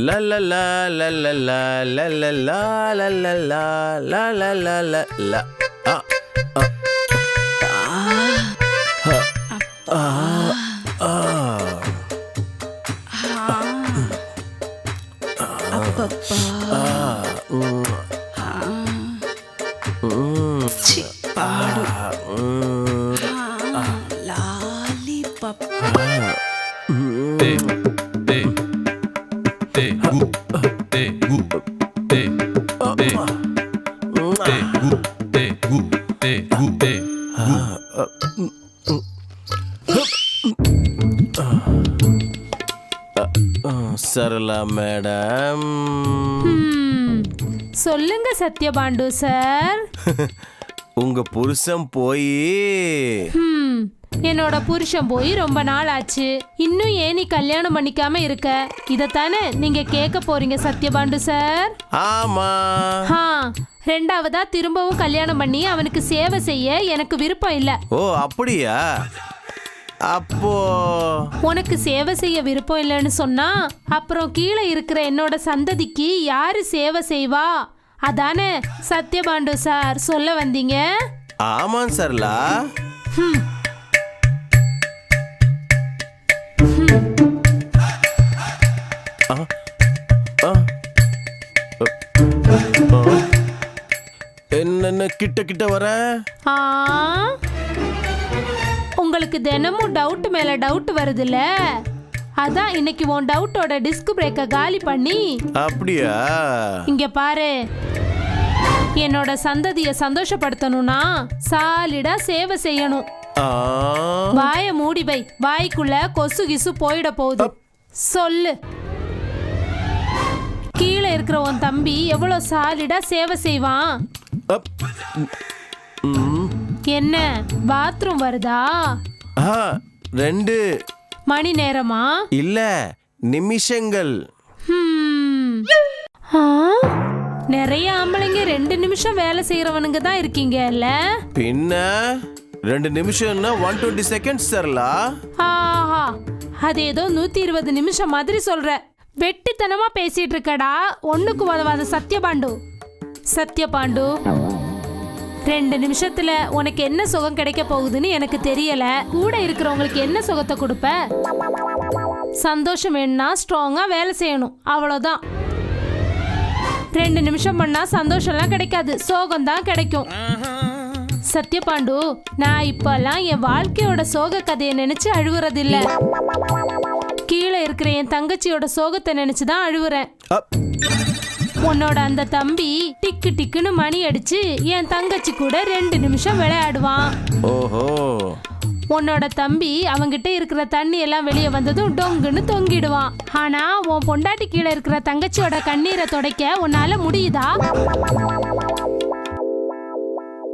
La la la la la la la la la la la la la la la la la. Sarala madam, சொல்லுங்க சத்யபாண்டு sir. உங்க புருஷன் போய் என்னோட புருஷன் போய் ரொம்ப நாள் ஆச்சு. இன்னும் ஏன் நீ கல்யாணம் பண்ணிக்காம இருக்க? இதத்தானே நீங்க கேட்க போறீங்க சத்யபாண்டு சார்? ஆமா. ரெண்டாவதா திரும்பவும் கல்யாணம் பண்ணி அவனுக்கு சேவை செய்ய எனக்கு விருப்பம் இல்ல. ஓ அப்படியா? அப்போ உனக்கு சேவை செய்ய விருப்பம் இல்லைன்னு சொன்னா அப்புறம் கீழே இருக்கிற என்னோட சந்ததிக்கு யாரு சேவை செய்வா? அதானே சத்யபாண்டு சார் சொல்ல வந்தீங்க? ஆமாம் சரளா. என்ன கிட்ட கிட்ட வர? உங்களுக்கு தினமும் டவுட் மேல டவுட் வருதுல்ல, அதான் இன்னைக்கு உன் டவுட்டோட டிஸ்க் பிரேக்க காலி பண்ணி. அப்படியா? இங்க பாரு, என்னோட சந்ததிய சந்தோஷப்படுத்தணும்னா சாலிடா சேவை செய்யணும். வாய மூடி வை, வாய்க்குள்ள கொசு கிசு போயிட போகுது. சொல்லு, கீழே இருக்கிற உன் தம்பி எவ்வளவு சாலிடா சேவை செய்வான்? என்ன பாத்ரூம் வருதா? 2 மணி நேரமா? இல்ல, நிமிஷங்கள். நிறைய ஆம்பளைங்க 2 நிமிஷம் வேலை செய்யறவனுங்க தான் இருக்கீங்கல்ல. பின்ன 2 நிமிஷம்னா 120 செகண்ட்ஸ் சரளா. ஆஹா, அது ஏதோ 120 நிமிஷம் மாதிரி சொல்ற. வெட்டித்தனமா பேசிட்டு இருக்கடா. ஒண்ணுக்கு உதவாத சத்யபாண்டு. சத்யபாண்டு, 2 நிமிஷத்துல உனக்கு என்ன சுகம் கிடைக்க போகுதுன்னு எனக்கு தெரியல. கூட இருக்கிறவங்களுக்கு என்ன சுகத்தை கொடுப்ப? சந்தோஷம் வேணும்னா ஸ்ட்ராங்கா வேலை செய்யணும், அவ்வளவுதான். 2 நிமிஷம் பண்ணா சந்தோஷம்லாம் கிடைக்காது, சோகம் தான் கிடைக்கும். சத்யபாண்டு, நான் இப்பெல்லாம் என் வாழ்க்கையோட சோக கதையை நினைச்சு அழுவுறது இல்ல. கீழே இருக்கிற என் தங்கச்சியோட சோகத்தை நினைச்சுதான் அழுவுறேன். உன்னோட அந்த தம்பி டிக்கு டிக்குன்னு மணி அடிச்சு என் தங்கச்சி கூட 2 நிமிஷம் விளையாடுவான். ஓஹோ. உன்னோட தம்பி அவங்கிட்ட இருக்கிற தண்ணி எல்லாம் வெளியே வந்ததும் டொங்குன்னு தொங்கிடுவான். ஆனா உன் பொண்டாட்டி கீழே இருக்கிற தங்கச்சியோட கண்ணீரை துடைக்க உன்னால முடியுதா?